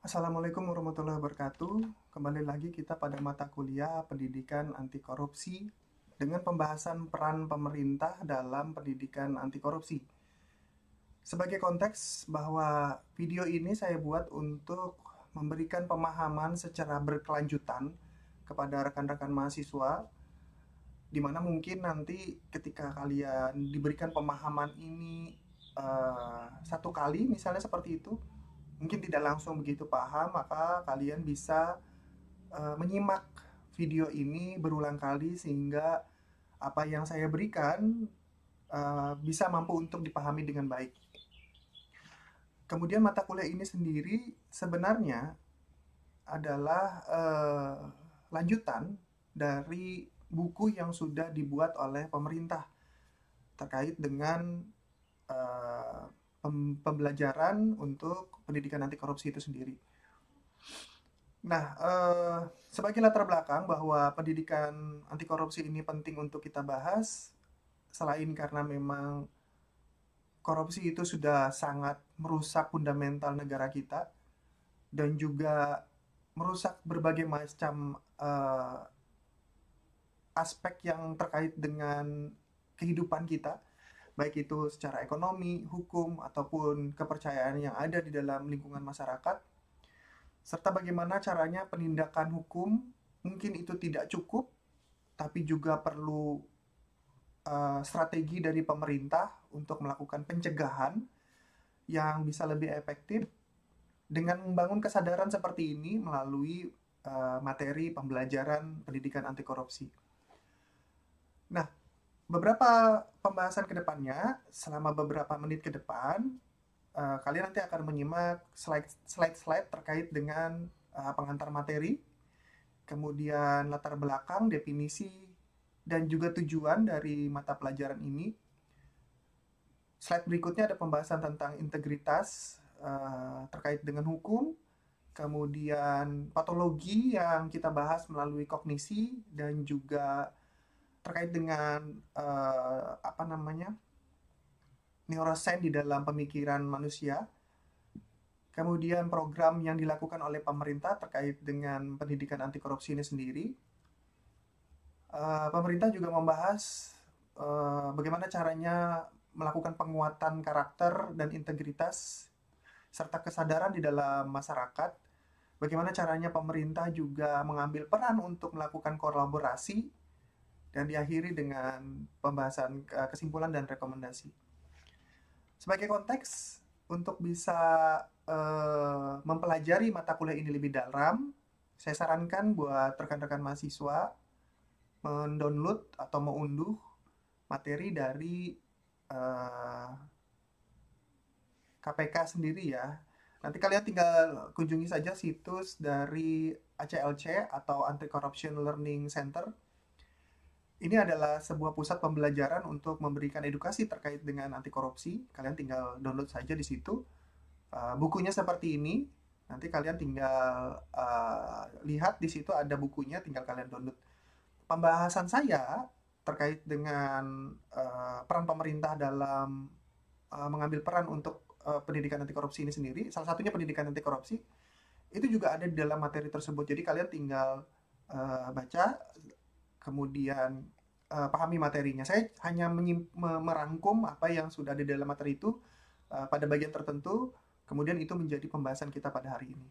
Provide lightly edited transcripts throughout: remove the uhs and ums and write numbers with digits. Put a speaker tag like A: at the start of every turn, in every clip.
A: Assalamualaikum warahmatullahi wabarakatuh. Kembali lagi kita pada mata kuliah Pendidikan Anti Korupsi dengan pembahasan peran pemerintah dalam pendidikan anti korupsi. Sebagai konteks bahwa video ini saya buat untuk memberikan pemahaman secara berkelanjutan kepada rekan-rekan mahasiswa, di mana mungkin nanti ketika kalian diberikan pemahaman ini satu kali misalnya seperti itu, mungkin tidak langsung begitu paham, maka kalian bisa menyimak video ini berulang kali sehingga apa yang saya berikan bisa mampu untuk dipahami dengan baik. Kemudian mata kuliah ini sendiri sebenarnya adalah lanjutan dari buku yang sudah dibuat oleh pemerintah terkait dengan eh, pembelajaran untuk pendidikan anti korupsi itu sendiri. Nah, sebagai latar belakang bahwa pendidikan anti korupsi ini penting untuk kita bahas, selain karena memang korupsi itu sudah sangat merusak fundamental negara kita dan juga merusak berbagai macam aspek yang terkait dengan kehidupan kita, baik itu secara ekonomi, hukum, ataupun kepercayaan yang ada di dalam lingkungan masyarakat, serta bagaimana caranya penindakan hukum mungkin itu tidak cukup, tapi juga perlu strategi dari pemerintah untuk melakukan pencegahan yang bisa lebih efektif dengan membangun kesadaran seperti ini melalui materi pembelajaran pendidikan anti korupsi. Nah, beberapa pembahasan ke depannya, selama beberapa menit ke depan, kalian nanti akan menyimak slide-slide terkait dengan pengantar materi, kemudian latar belakang, definisi, dan juga tujuan dari mata pelajaran ini. Slide berikutnya ada pembahasan tentang integritas terkait dengan hukum, kemudian patologi yang kita bahas melalui kognisi, dan juga terkait dengan apa namanya neuroscience di dalam pemikiran manusia. Kemudian program yang dilakukan oleh pemerintah terkait dengan pendidikan anti korupsi ini sendiri. Pemerintah juga membahas bagaimana caranya melakukan penguatan karakter dan integritas serta kesadaran di dalam masyarakat. Bagaimana caranya pemerintah juga mengambil peran untuk melakukan kolaborasi dan diakhiri dengan pembahasan kesimpulan dan rekomendasi. Sebagai konteks, untuk bisa mempelajari mata kuliah ini lebih dalam, saya sarankan buat rekan-rekan mahasiswa mendownload atau mengunduh materi dari KPK sendiri ya. Nanti kalian tinggal kunjungi saja situs dari ACLC atau Anti Corruption Learning Center. Ini adalah sebuah pusat pembelajaran untuk memberikan edukasi terkait dengan anti korupsi. Kalian tinggal download saja di situ. Bukunya seperti ini. Nanti kalian tinggal lihat di situ ada bukunya, tinggal kalian download. Pembahasan saya terkait dengan peran pemerintah dalam mengambil peran untuk pendidikan anti korupsi ini sendiri. Salah satunya pendidikan anti korupsi itu juga ada di dalam materi tersebut. Jadi kalian tinggal baca, kemudian pahami materinya. Saya hanya merangkum apa yang sudah ada di dalam materi itu pada bagian tertentu, kemudian itu menjadi pembahasan kita pada hari ini.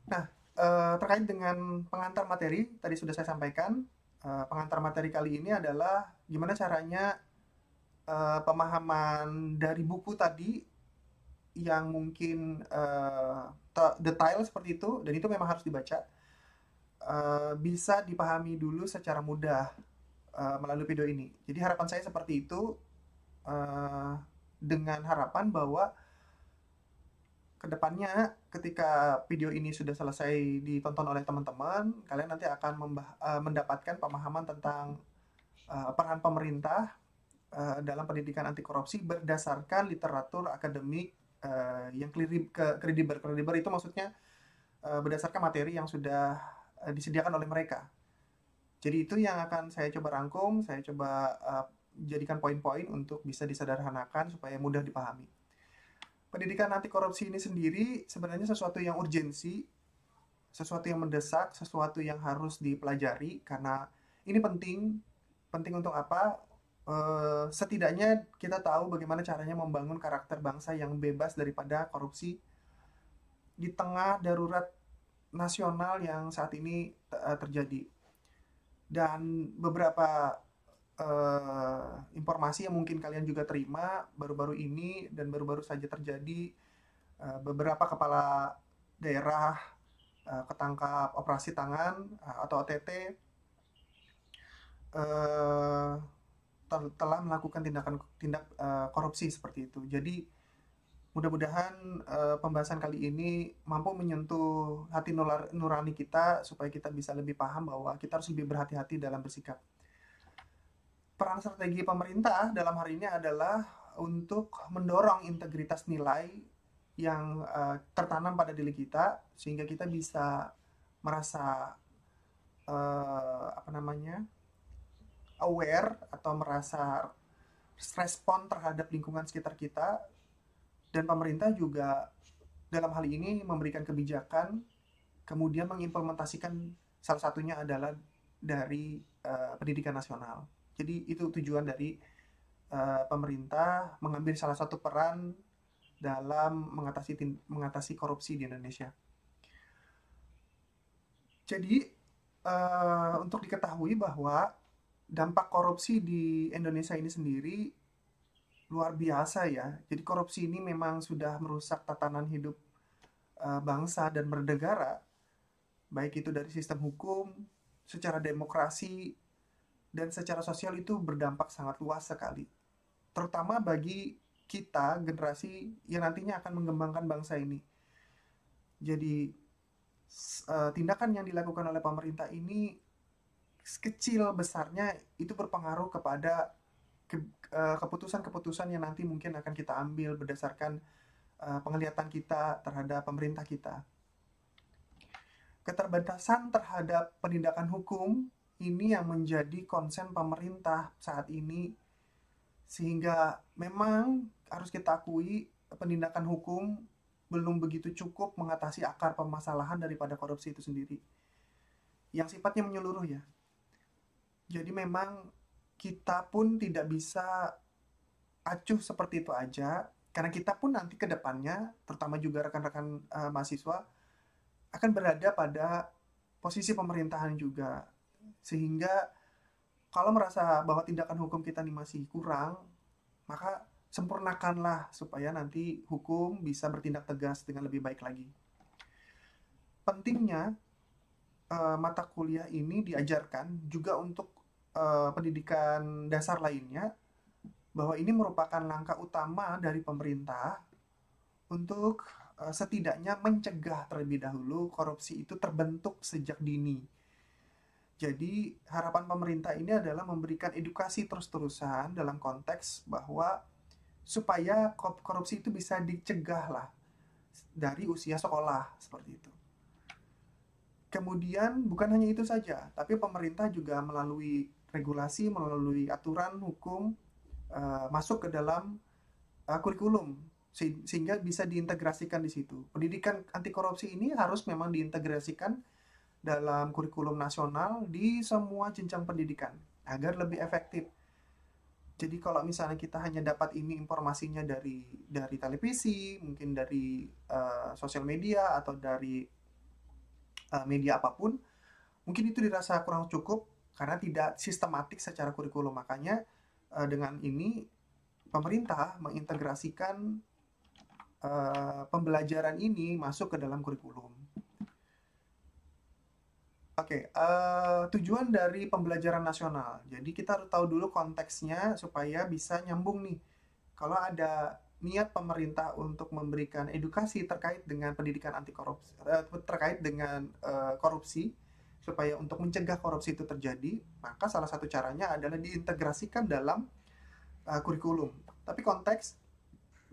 A: Nah, terkait dengan pengantar materi, tadi sudah saya sampaikan, pengantar materi kali ini adalah gimana caranya pemahaman dari buku tadi yang mungkin detail seperti itu, dan itu memang harus dibaca, bisa dipahami dulu secara mudah melalui video ini. Jadi harapan saya seperti itu, dengan harapan bahwa kedepannya ketika video ini sudah selesai ditonton oleh teman-teman, kalian nanti akan mendapatkan pemahaman tentang peran pemerintah dalam pendidikan anti korupsi berdasarkan literatur akademik yang kredibel. Kredibel itu maksudnya berdasarkan materi yang sudah disediakan oleh mereka. Jadi itu yang akan saya coba rangkum, saya coba jadikan poin-poin untuk bisa disederhanakan supaya mudah dipahami. pendidikan anti korupsi ini sendiri sebenarnya sesuatu yang urgensi, sesuatu yang mendesak, sesuatu yang harus dipelajari karena ini penting. Penting untuk apa? Setidaknya kita tahu bagaimana caranya membangun karakter bangsa yang bebas daripada korupsi di tengah darurat nasional yang saat ini terjadi. Dan beberapa informasi yang mungkin kalian juga terima baru-baru ini dan baru-baru saja terjadi, beberapa kepala daerah ketangkap operasi tangan atau OTT, telah melakukan tindak korupsi seperti itu. Jadi mudah-mudahan pembahasan kali ini mampu menyentuh hati nurani kita supaya kita bisa lebih paham bahwa kita harus lebih berhati-hati dalam bersikap. Peran strategi pemerintah dalam hari ini adalah untuk mendorong integritas nilai yang tertanam pada diri kita sehingga kita bisa merasa aware atau merasa respon terhadap lingkungan sekitar kita, dan pemerintah juga dalam hal ini memberikan kebijakan kemudian mengimplementasikan, salah satunya adalah dari pendidikan nasional. Jadi itu tujuan dari pemerintah mengambil salah satu peran dalam mengatasi korupsi di Indonesia. Jadi untuk diketahui bahwa dampak korupsi di Indonesia ini sendiri luar biasa ya. Jadi korupsi ini memang sudah merusak tatanan hidup bangsa dan bernegara, baik itu dari sistem hukum, secara demokrasi, dan secara sosial itu berdampak sangat luas sekali. Terutama bagi kita, generasi yang nantinya akan mengembangkan bangsa ini. Jadi tindakan yang dilakukan oleh pemerintah ini kecil besarnya itu berpengaruh kepada keputusan-keputusan yang nanti mungkin akan kita ambil berdasarkan penglihatan kita terhadap pemerintah kita. Keterbatasan terhadap penindakan hukum ini yang menjadi konsen pemerintah saat ini, sehingga memang harus kita akui penindakan hukum belum begitu cukup mengatasi akar permasalahan daripada korupsi itu sendiri yang sifatnya menyeluruh ya. Jadi memang kita pun tidak bisa acuh seperti itu aja, karena kita pun nanti ke depannya, terutama juga rekan-rekan mahasiswa, akan berada pada posisi pemerintahan juga. Sehingga kalau merasa bahwa tindakan hukum kita ini masih kurang, maka sempurnakanlah supaya nanti hukum bisa bertindak tegas dengan lebih baik lagi. Pentingnya mata kuliah ini diajarkan juga untuk pendidikan dasar lainnya, bahwa ini merupakan langkah utama dari pemerintah untuk setidaknya mencegah terlebih dahulu korupsi itu terbentuk sejak dini. Jadi harapan pemerintah ini adalah memberikan edukasi terus-terusan dalam konteks bahwa supaya korupsi itu bisa dicegah lah dari usia sekolah seperti itu. Kemudian bukan hanya itu saja, tapi pemerintah juga melalui regulasi, melalui aturan hukum masuk ke dalam kurikulum sehingga bisa diintegrasikan di situ. Pendidikan anti korupsi ini harus memang diintegrasikan dalam kurikulum nasional di semua jenjang pendidikan agar lebih efektif. Jadi kalau misalnya kita hanya dapat ini informasinya dari televisi, mungkin dari sosial media atau dari media apapun, mungkin itu dirasa kurang cukup karena tidak sistematik secara kurikulum. Makanya dengan ini pemerintah mengintegrasikan pembelajaran ini masuk ke dalam kurikulum. Oke, tujuan dari pembelajaran nasional. Jadi kita harus tahu dulu konteksnya supaya bisa nyambung nih. Kalau ada niat pemerintah untuk memberikan edukasi terkait dengan pendidikan anti korupsi, terkait dengan korupsi, supaya untuk mencegah korupsi itu terjadi, maka salah satu caranya adalah diintegrasikan dalam kurikulum. Tapi konteks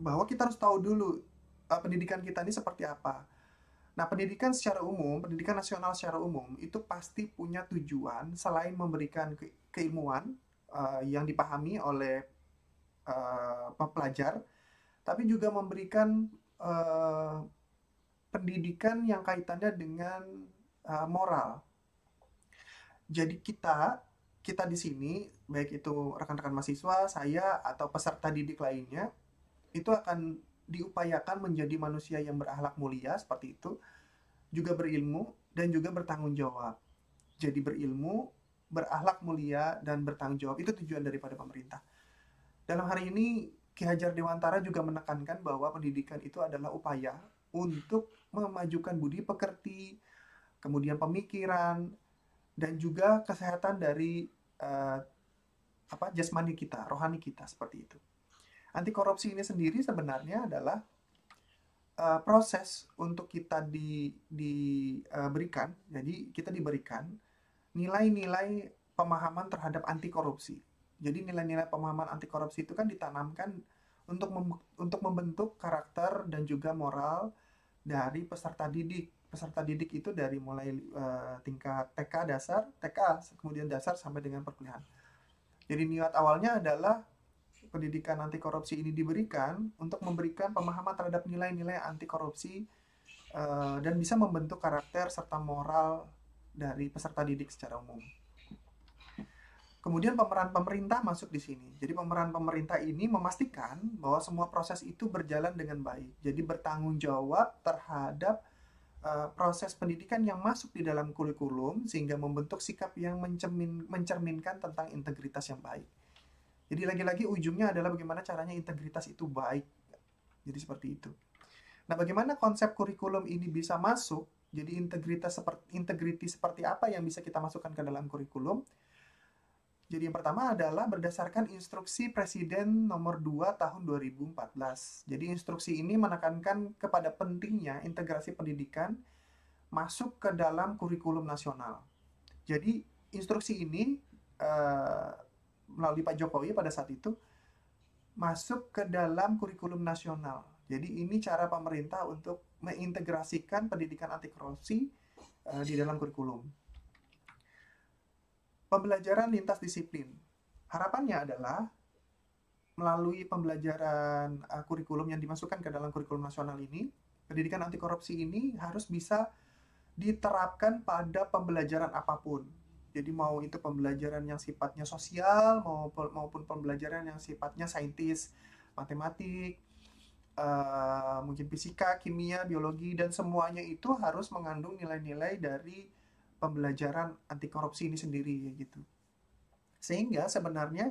A: bahwa kita harus tahu dulu pendidikan kita ini seperti apa. Nah, pendidikan secara umum, pendidikan nasional secara umum, itu pasti punya tujuan selain memberikan keilmuan yang dipahami oleh pelajar, tapi juga memberikan pendidikan yang kaitannya dengan moral. Jadi kita di sini, baik itu rekan-rekan mahasiswa, saya atau peserta didik lainnya, itu akan diupayakan menjadi manusia yang berakhlak mulia seperti itu, juga berilmu dan juga bertanggung jawab. Jadi berilmu, berakhlak mulia dan bertanggung jawab itu tujuan daripada pemerintah. Dalam hari ini Ki Hajar Dewantara juga menekankan bahwa pendidikan itu adalah upaya untuk memajukan budi pekerti, kemudian pemikiran, dan juga kesehatan dari jasmani kita, rohani kita seperti itu. Anti korupsi ini sendiri sebenarnya adalah proses untuk kita diberikan, jadi kita diberikan nilai-nilai pemahaman terhadap anti korupsi. Jadi nilai-nilai pemahaman anti korupsi itu kan ditanamkan untuk membentuk karakter dan juga moral dari peserta didik. Peserta didik itu dari mulai tingkat TK, kemudian dasar sampai dengan perkuliahan. Jadi niat awalnya adalah pendidikan anti korupsi ini diberikan untuk memberikan pemahaman terhadap nilai-nilai anti korupsi dan bisa membentuk karakter serta moral dari peserta didik secara umum. Kemudian pemeran pemerintah masuk di sini. Jadi pemeran pemerintah ini memastikan bahwa semua proses itu berjalan dengan baik. Jadi bertanggung jawab terhadap proses pendidikan yang masuk di dalam kurikulum sehingga membentuk sikap yang mencerminkan tentang integritas yang baik. Jadi lagi-lagi ujungnya adalah bagaimana caranya integritas itu baik. Jadi seperti itu. Nah, bagaimana konsep kurikulum ini bisa masuk? Jadi integriti seperti apa yang bisa kita masukkan ke dalam kurikulum? Jadi yang pertama adalah berdasarkan instruksi Presiden nomor 2 tahun 2014. Jadi instruksi ini menekankan kepada pentingnya integrasi pendidikan masuk ke dalam kurikulum nasional. Jadi instruksi ini melalui Pak Jokowi pada saat itu masuk ke dalam kurikulum nasional. Jadi ini cara pemerintah untuk mengintegrasikan pendidikan anti korupsi di dalam kurikulum. Pembelajaran lintas disiplin. Harapannya adalah melalui pembelajaran kurikulum yang dimasukkan ke dalam kurikulum nasional ini, pendidikan anti korupsi ini harus bisa diterapkan pada pembelajaran apapun. Jadi mau itu pembelajaran yang sifatnya sosial maupun pembelajaran yang sifatnya saintis, matematik, mungkin fisika, kimia, biologi, dan semuanya itu harus mengandung nilai-nilai dari pembelajaran anti korupsi ini sendiri gitu. Sehingga sebenarnya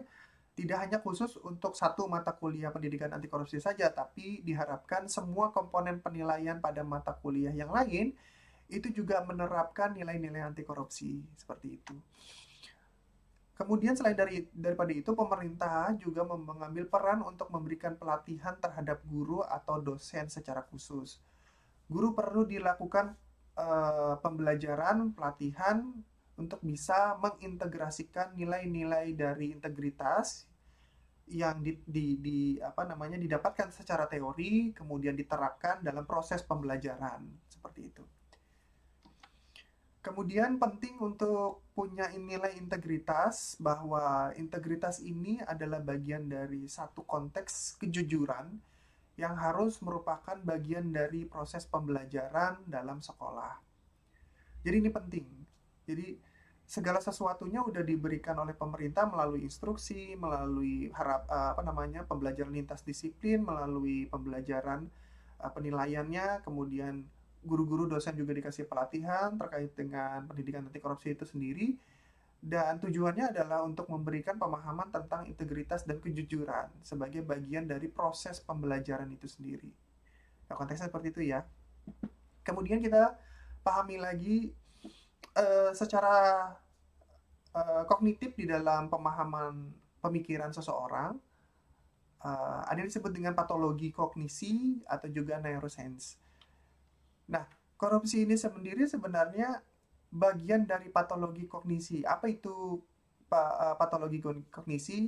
A: tidak hanya khusus untuk satu mata kuliah pendidikan anti korupsi saja, tapi diharapkan semua komponen penilaian pada mata kuliah yang lain itu juga menerapkan nilai-nilai anti korupsi seperti itu. Kemudian selain daripada itu, pemerintah juga mengambil peran untuk memberikan pelatihan terhadap guru atau dosen secara khusus. Guru perlu dilakukan pembelajaran, pelatihan untuk bisa mengintegrasikan nilai-nilai dari integritas yang didapatkan secara teori, kemudian diterapkan dalam proses pembelajaran seperti itu. Kemudian penting untuk punya nilai integritas, bahwa integritas ini adalah bagian dari satu konteks kejujuran yang harus merupakan bagian dari proses pembelajaran dalam sekolah. Jadi ini penting. Jadi segala sesuatunya udah diberikan oleh pemerintah melalui instruksi, melalui pembelajaran lintas disiplin, melalui pembelajaran penilaiannya, kemudian guru-guru dosen juga dikasih pelatihan terkait dengan pendidikan anti korupsi itu sendiri, dan tujuannya adalah untuk memberikan pemahaman tentang integritas dan kejujuran sebagai bagian dari proses pembelajaran itu sendiri. Nah, konteksnya seperti itu ya. Kemudian kita pahami lagi secara kognitif di dalam pemahaman pemikiran seseorang, ada yang disebut dengan patologi kognisi atau juga neuroscience. Nah, korupsi ini sendiri sebenarnya bagian dari patologi kognisi. Apa itu patologi kognisi?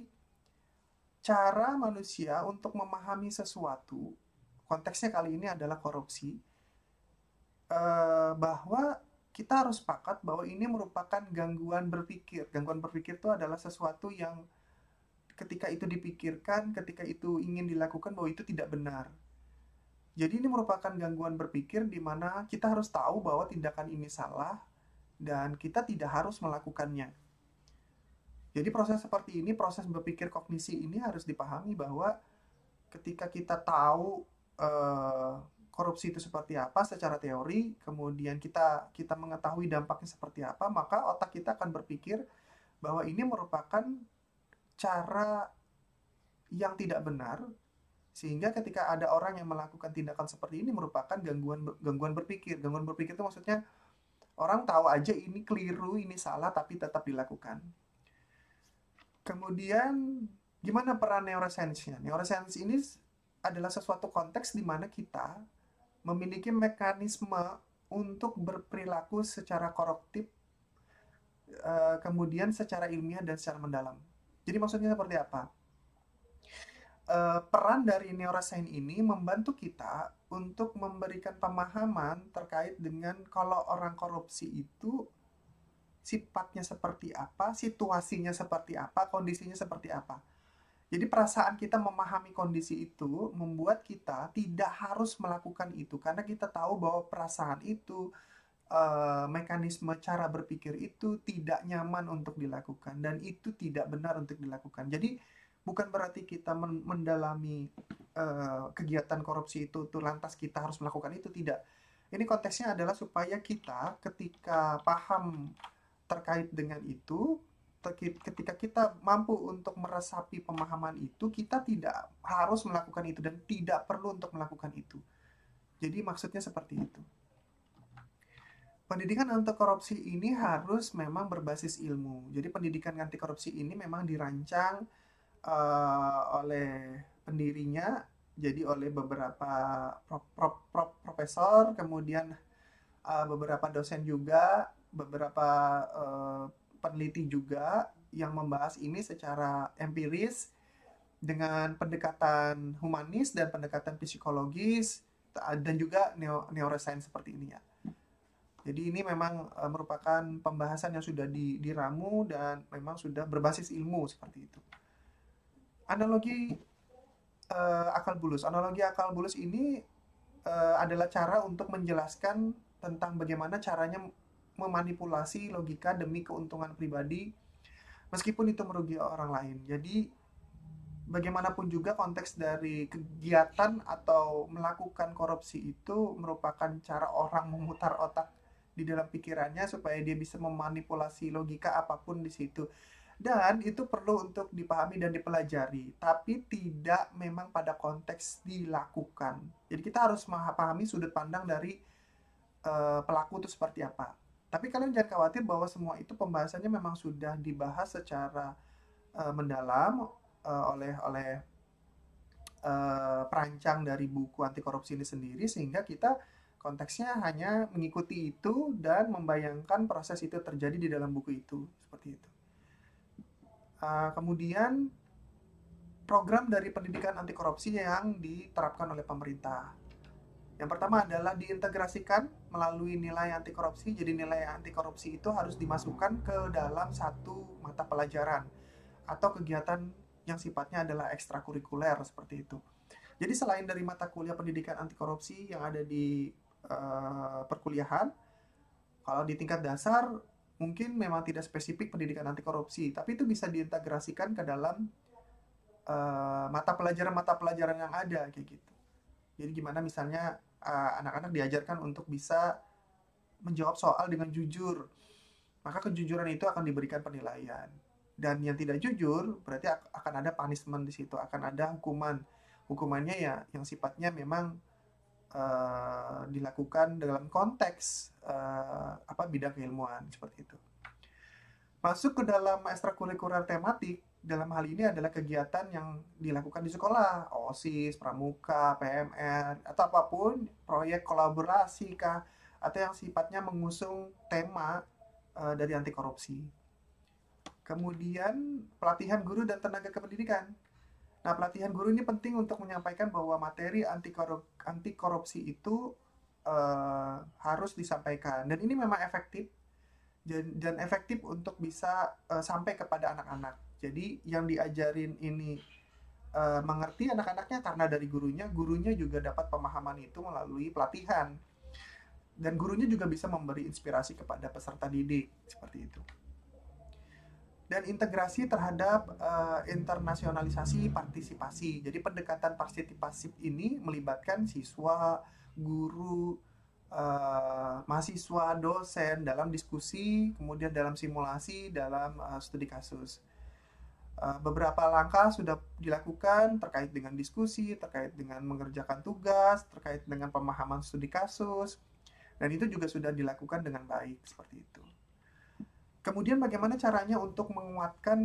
A: Cara manusia untuk memahami sesuatu, konteksnya kali ini adalah korupsi, bahwa kita harus sepakat bahwa ini merupakan gangguan berpikir. Gangguan berpikir itu adalah sesuatu yang ketika itu dipikirkan, ketika itu ingin dilakukan bahwa itu tidak benar. Jadi ini merupakan gangguan berpikir di mana kita harus tahu bahwa tindakan ini salah dan kita tidak harus melakukannya. Jadi proses seperti ini, proses berpikir kognisi ini harus dipahami bahwa ketika kita tahu eh, korupsi itu seperti apa secara teori, kemudian kita mengetahui dampaknya seperti apa, maka otak kita akan berpikir bahwa ini merupakan cara yang tidak benar, sehingga ketika ada orang yang melakukan tindakan seperti ini merupakan gangguan berpikir. Gangguan berpikir itu maksudnya orang tahu aja ini keliru, ini salah, tapi tetap dilakukan. Kemudian gimana peran neuroscience-nya? Neuroscience ini adalah sesuatu konteks di mana kita memiliki mekanisme untuk berperilaku secara koruptif, kemudian secara ilmiah dan secara mendalam. Jadi maksudnya seperti apa? Peran dari neuroscience ini membantu kita untuk memberikan pemahaman terkait dengan kalau orang korupsi itu sifatnya seperti apa, situasinya seperti apa, kondisinya seperti apa. Jadi perasaan kita memahami kondisi itu membuat kita tidak harus melakukan itu karena kita tahu bahwa perasaan itu, mekanisme cara berpikir itu tidak nyaman untuk dilakukan dan itu tidak benar untuk dilakukan. Jadi bukan berarti kita mendalami kegiatan korupsi itu tuh lantas kita harus melakukan itu, tidak. Ini konteksnya adalah supaya kita ketika paham terkait dengan itu, ketika kita mampu untuk meresapi pemahaman itu, kita tidak harus melakukan itu dan tidak perlu untuk melakukan itu. Jadi maksudnya seperti itu. Pendidikan anti korupsi ini harus memang berbasis ilmu. Jadi pendidikan anti korupsi ini memang dirancang oleh pendirinya, jadi oleh beberapa profesor, kemudian beberapa dosen juga, beberapa peneliti juga yang membahas ini secara empiris dengan pendekatan humanis dan pendekatan psikologis dan juga neuroscience seperti ini ya. Jadi ini memang merupakan pembahasan yang sudah diramu dan memang sudah berbasis ilmu seperti itu. Analogi akal bulus. Analogi akal bulus ini adalah cara untuk menjelaskan tentang bagaimana caranya memanipulasi logika demi keuntungan pribadi meskipun itu merugi orang lain. Jadi bagaimanapun juga konteks dari kegiatan atau melakukan korupsi itu merupakan cara orang memutar otak di dalam pikirannya supaya dia bisa memanipulasi logika apapun di situ. Dan itu perlu untuk dipahami dan dipelajari, tapi tidak memang pada konteks dilakukan. Jadi kita harus memahami sudut pandang dari pelaku itu seperti apa. Tapi kalian jangan khawatir bahwa semua itu pembahasannya memang sudah dibahas secara mendalam oleh perancang dari buku anti korupsi ini sendiri, sehingga kita konteksnya hanya mengikuti itu dan membayangkan proses itu terjadi di dalam buku itu, seperti itu. Kemudian program dari pendidikan anti korupsi yang diterapkan oleh pemerintah. Yang pertama adalah diintegrasikan melalui nilai anti korupsi. Jadi nilai anti korupsi itu harus dimasukkan ke dalam satu mata pelajaran atau kegiatan yang sifatnya adalah ekstrakurikuler seperti itu. Jadi selain dari mata kuliah pendidikan anti korupsi yang ada di perkuliahan, kalau di tingkat dasar mungkin memang tidak spesifik pendidikan anti korupsi, tapi itu bisa diintegrasikan ke dalam mata pelajaran yang ada kayak gitu. Jadi gimana misalnya anak-anak diajarkan untuk bisa menjawab soal dengan jujur, maka kejujuran itu akan diberikan penilaian. Dan yang tidak jujur berarti akan ada punishment di situ, akan ada hukuman. Hukumannya ya yang sifatnya memang dilakukan dalam konteks bidang keilmuan seperti itu. Masuk ke dalam ekstrakurikuler tematik dalam hal ini adalah kegiatan yang dilakukan di sekolah, OSIS, Pramuka, PMR, atau apapun, proyek kolaborasi kah, atau yang sifatnya mengusung tema dari anti korupsi. Kemudian pelatihan guru dan tenaga kependidikan. Nah, pelatihan guru ini penting untuk menyampaikan bahwa materi anti korupsi itu harus disampaikan. Dan ini memang efektif dan efektif untuk bisa sampai kepada anak-anak. Jadi yang diajarin ini mengerti anak-anaknya karena dari gurunya, gurunya juga dapat pemahaman itu melalui pelatihan. Dan gurunya juga bisa memberi inspirasi kepada peserta didik, seperti itu. Dan integrasi terhadap internasionalisasi partisipasi. Jadi pendekatan partisipasi ini melibatkan siswa, guru, mahasiswa, dosen dalam diskusi, kemudian dalam simulasi, dalam studi kasus. Beberapa langkah sudah dilakukan terkait dengan diskusi, terkait dengan mengerjakan tugas, terkait dengan pemahaman studi kasus, dan itu juga sudah dilakukan dengan baik, seperti itu. Kemudian bagaimana caranya untuk menguatkan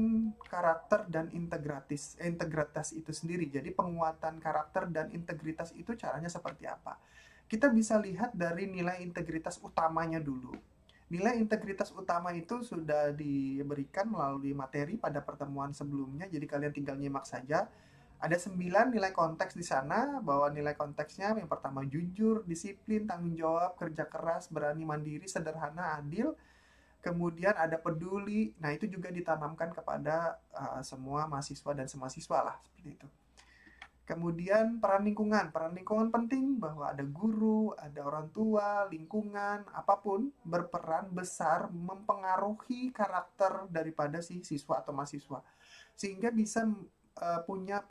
A: karakter dan integritas itu sendiri. Jadi penguatan karakter dan integritas itu caranya seperti apa? Kita bisa lihat dari nilai integritas utamanya dulu. Nilai integritas utama itu sudah diberikan melalui materi pada pertemuan sebelumnya, jadi kalian tinggal nyimak saja. Ada 9 nilai konteks di sana, bahwa nilai konteksnya yang pertama jujur, disiplin, tanggung jawab, kerja keras, berani mandiri, sederhana, adil. Kemudian ada peduli. Nah, itu juga ditanamkan kepada semua mahasiswa dan semahasiswa lah, seperti itu. Kemudian peran lingkungan. Peran lingkungan penting, bahwa ada guru, ada orang tua, lingkungan, apapun berperan besar mempengaruhi karakter daripada si siswa atau mahasiswa. Sehingga bisa punya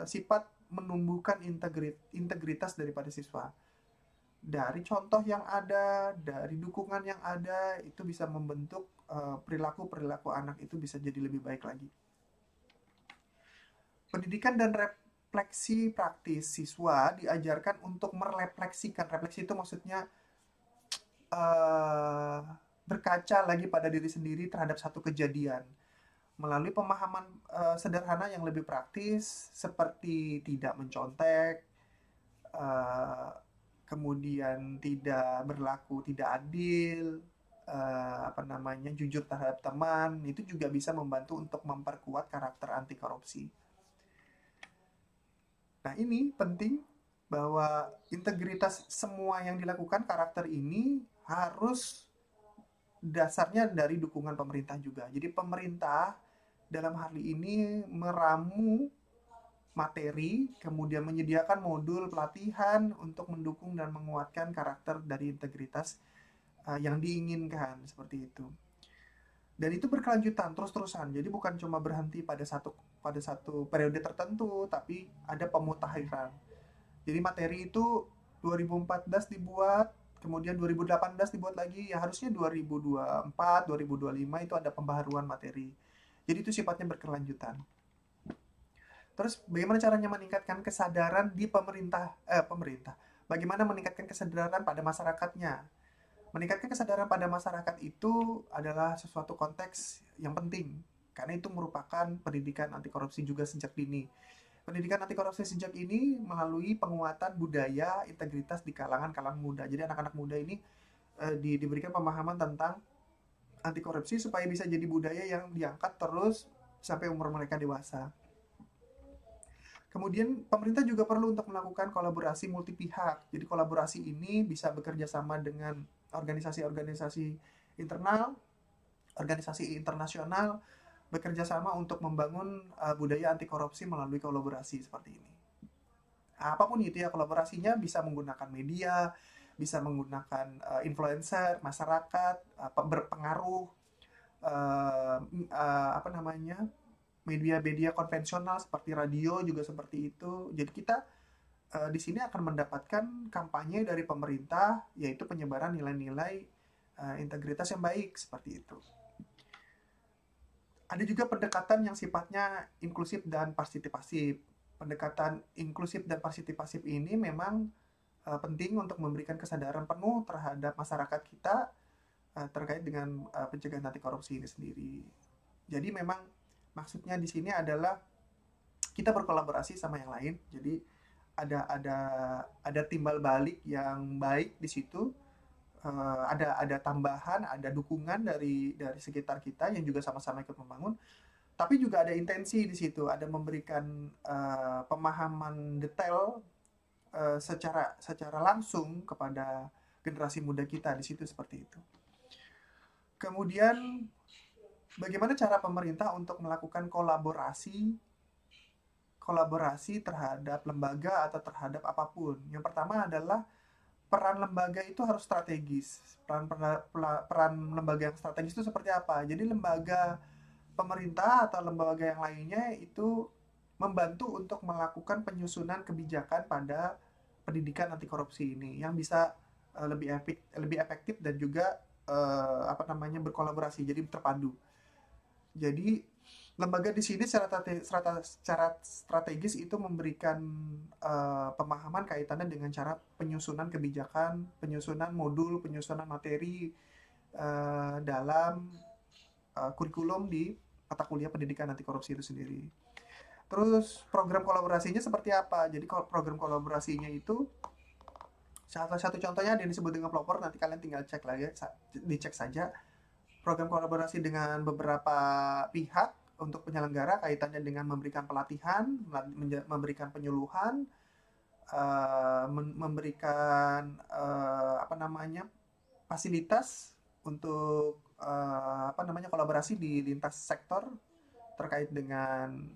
A: sifat menumbuhkan integritas daripada siswa. Dari contoh yang ada, dari dukungan yang ada, itu bisa membentuk perilaku-perilaku anak itu bisa jadi lebih baik lagi. Pendidikan dan refleksi praktis. Siswa diajarkan untuk merefleksikan. Refleksi itu maksudnya berkaca lagi pada diri sendiri terhadap satu kejadian melalui pemahaman sederhana yang lebih praktis, seperti tidak mencontek, kemudian tidak berlaku tidak adil, jujur terhadap teman. Itu juga bisa membantu untuk memperkuat karakter anti korupsi. Nah, ini penting, bahwa integritas semua yang dilakukan karakter ini harus dasarnya dari dukungan pemerintah juga. Jadi pemerintah dalam hal ini meramu materi, kemudian menyediakan modul pelatihan untuk mendukung dan menguatkan karakter dari integritas yang diinginkan, seperti itu. Dan itu berkelanjutan, terus-terusan. Jadi bukan cuma berhenti pada satu periode tertentu, tapi ada pemutakhiran. Jadi materi itu 2014 dibuat, kemudian 2018 dibuat lagi, ya harusnya 2024, 2025 itu ada pembaharuan materi. Jadi itu sifatnya berkelanjutan. Terus bagaimana caranya meningkatkan kesadaran di pemerintah? Bagaimana meningkatkan kesadaran pada masyarakatnya? Meningkatkan kesadaran pada masyarakat itu adalah sesuatu konteks yang penting, karena itu merupakan pendidikan anti korupsi juga sejak dini. Pendidikan anti korupsi sejak ini melalui penguatan budaya integritas di kalangan muda. Jadi anak-anak muda ini diberikan pemahaman tentang anti korupsi supaya bisa jadi budaya yang diangkat terus sampai umur mereka dewasa. Kemudian pemerintah juga perlu untuk melakukan kolaborasi multi pihak. Jadi kolaborasi ini bisa bekerja sama dengan organisasi-organisasi internal, organisasi internasional, bekerja sama untuk membangun budaya anti korupsi melalui kolaborasi seperti ini. Apapun itu ya, kolaborasinya bisa menggunakan media, bisa menggunakan influencer, masyarakat, berpengaruh, media-media konvensional seperti radio juga seperti itu. Jadi kita di sini akan mendapatkan kampanye dari pemerintah, yaitu penyebaran nilai-nilai integritas yang baik, seperti itu. Ada juga pendekatan yang sifatnya inklusif dan partisipatif. Pendekatan inklusif dan partisipatif ini memang penting untuk memberikan kesadaran penuh terhadap masyarakat kita terkait dengan pencegahan anti korupsi ini sendiri. Jadi memang maksudnya di sini adalah kita berkolaborasi sama yang lain. Jadi ada timbal balik yang baik di situ. Ada tambahan, ada dukungan dari sekitar kita yang juga sama-sama ikut membangun. Tapi juga ada intensi di situ, ada memberikan pemahaman detail secara langsung kepada generasi muda kita di situ, seperti itu. Kemudian bagaimana cara pemerintah untuk melakukan kolaborasi terhadap lembaga atau terhadap apapun. Yang pertama adalah peran lembaga itu harus strategis. Peran lembaga yang strategis itu seperti apa? Jadi lembaga pemerintah atau lembaga yang lainnya itu membantu untuk melakukan penyusunan kebijakan pada pendidikan anti korupsi ini yang bisa lebih efektif dan juga berkolaborasi, jadi terpadu. Jadi lembaga di sini secara strategis itu memberikan pemahaman kaitannya dengan cara penyusunan kebijakan, penyusunan modul, penyusunan materi dalam kurikulum di mata kuliah pendidikan anti korupsi itu sendiri. Terus program kolaborasinya seperti apa? Jadi program kolaborasinya itu salah satu contohnya ada yang disebut dengan pelopor, nanti kalian tinggal cek lagi, dicek saja. Program kolaborasi dengan beberapa pihak untuk penyelenggara kaitannya dengan memberikan pelatihan, memberikan penyuluhan, memberikan fasilitas untuk kolaborasi di lintas sektor terkait dengan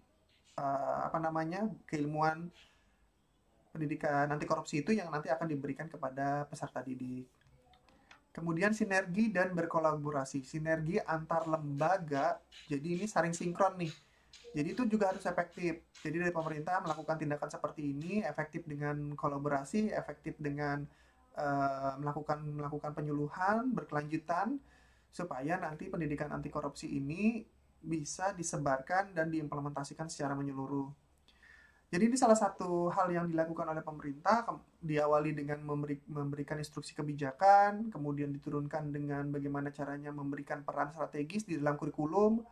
A: keilmuan pendidikan anti korupsi itu yang nanti akan diberikan kepada peserta didik. Kemudian sinergi dan berkolaborasi. Sinergi antar lembaga, jadi ini saling sinkron nih. Jadi itu juga harus efektif. Jadi dari pemerintah melakukan tindakan seperti ini, efektif dengan kolaborasi, efektif dengan melakukan penyuluhan berkelanjutan, supaya nanti pendidikan anti korupsi ini bisa disebarkan dan diimplementasikan secara menyeluruh. Jadi ini salah satu hal yang dilakukan oleh pemerintah, diawali dengan memberikan instruksi kebijakan, kemudian diturunkan dengan bagaimana caranya memberikan peran strategis di dalam kurikulum,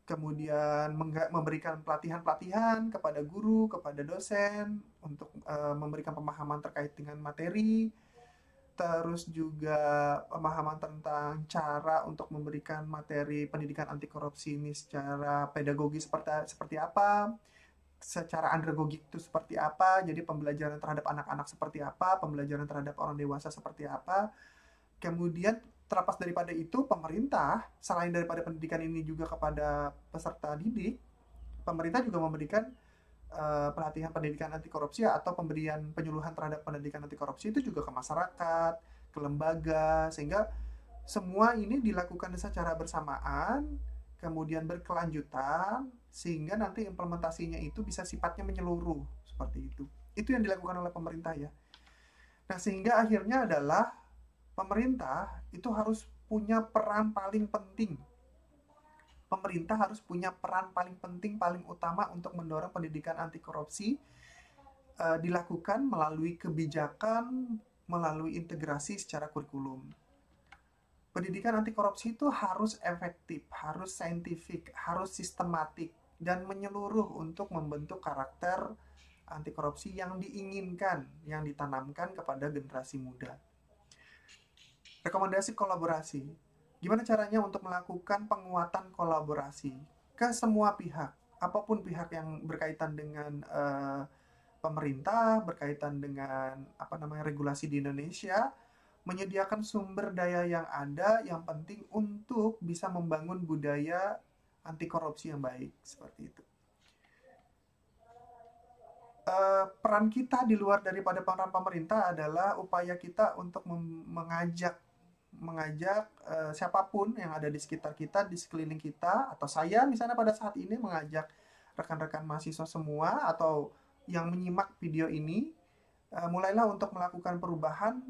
A: kemudian memberikan pelatihan-pelatihan kepada guru, kepada dosen, untuk memberikan pemahaman terkait dengan materi, terus juga pemahaman tentang cara untuk memberikan materi pendidikan anti korupsi ini secara pedagogis seperti apa, secara andragogik itu seperti apa, jadi pembelajaran terhadap anak-anak seperti apa, pembelajaran terhadap orang dewasa seperti apa. Kemudian terlepas daripada itu, pemerintah selain daripada pendidikan ini juga kepada peserta didik, pemerintah juga memberikan pelatihan pendidikan anti korupsi atau pemberian penyuluhan terhadap pendidikan anti korupsi itu juga ke masyarakat, ke lembaga, sehingga semua ini dilakukan secara bersamaan, kemudian berkelanjutan, sehingga nanti implementasinya itu bisa sifatnya menyeluruh, seperti itu. Itu yang dilakukan oleh pemerintah ya. Nah, sehingga akhirnya adalah pemerintah itu harus punya peran paling penting. Pemerintah harus punya peran paling penting, paling utama untuk mendorong pendidikan anti korupsi dilakukan melalui kebijakan, melalui integrasi secara kurikulum. Pendidikan anti korupsi itu harus efektif, harus saintifik, harus sistematik, dan menyeluruh untuk membentuk karakter anti korupsi yang diinginkan, yang ditanamkan kepada generasi muda. Rekomendasi kolaborasi. Gimana caranya untuk melakukan penguatan kolaborasi ke semua pihak, apapun pihak yang berkaitan dengan pemerintah, berkaitan dengan regulasi di Indonesia, menyediakan sumber daya yang ada, yang penting untuk bisa membangun budaya anti korupsi yang baik, seperti itu. Peran kita di luar daripada peran pemerintah adalah upaya kita untuk mengajak siapapun yang ada di sekitar kita, di sekeliling kita, atau saya misalnya pada saat ini mengajak rekan-rekan mahasiswa semua atau yang menyimak video ini, mulailah untuk melakukan perubahan.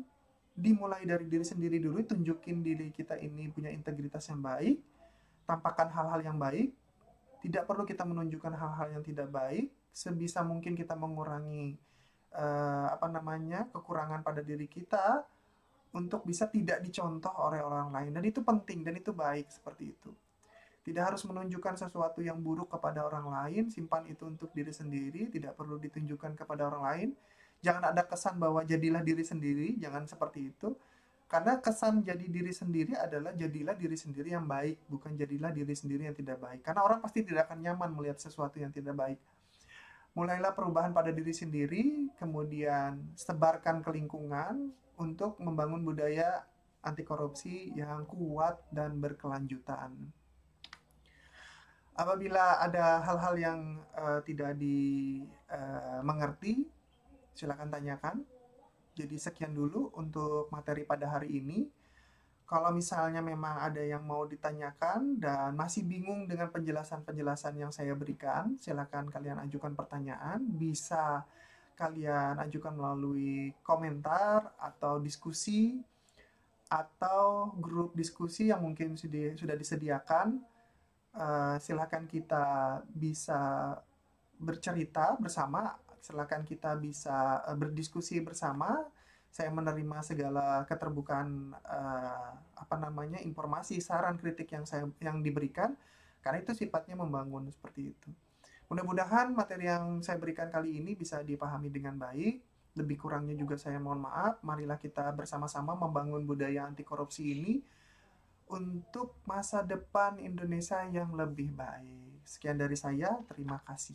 A: Dimulai dari diri sendiri dulu, tunjukin diri kita ini punya integritas yang baik, tampakkan hal-hal yang baik, tidak perlu kita menunjukkan hal-hal yang tidak baik, sebisa mungkin kita mengurangi kekurangan pada diri kita untuk bisa tidak dicontoh oleh orang lain, dan itu penting dan itu baik seperti itu. Tidak harus menunjukkan sesuatu yang buruk kepada orang lain, simpan itu untuk diri sendiri, tidak perlu ditunjukkan kepada orang lain. Jangan ada kesan bahwa jadilah diri sendiri, jangan seperti itu. Karena kesan jadi diri sendiri adalah jadilah diri sendiri yang baik, bukan jadilah diri sendiri yang tidak baik. Karena orang pasti tidak akan nyaman melihat sesuatu yang tidak baik. Mulailah perubahan pada diri sendiri, kemudian sebarkan ke lingkungan untuk membangun budaya anti korupsi yang kuat dan berkelanjutan. Apabila ada hal-hal yang tidak dimengerti, silakan tanyakan. Jadi sekian dulu untuk materi pada hari ini. Kalau misalnya memang ada yang mau ditanyakan dan masih bingung dengan penjelasan-penjelasan yang saya berikan, silakan kalian ajukan pertanyaan. Bisa kalian ajukan melalui komentar atau diskusi atau grup diskusi yang mungkin sudah disediakan. Silakan kita bisa bercerita bersama, silakan kita bisa berdiskusi bersama. Saya menerima segala keterbukaan informasi, saran, kritik yang diberikan karena itu sifatnya membangun seperti itu. Mudah-mudahan materi yang saya berikan kali ini bisa dipahami dengan baik. Lebih kurangnya juga saya mohon maaf. Marilah kita bersama-sama membangun budaya anti korupsi ini untuk masa depan Indonesia yang lebih baik. Sekian dari saya, terima kasih.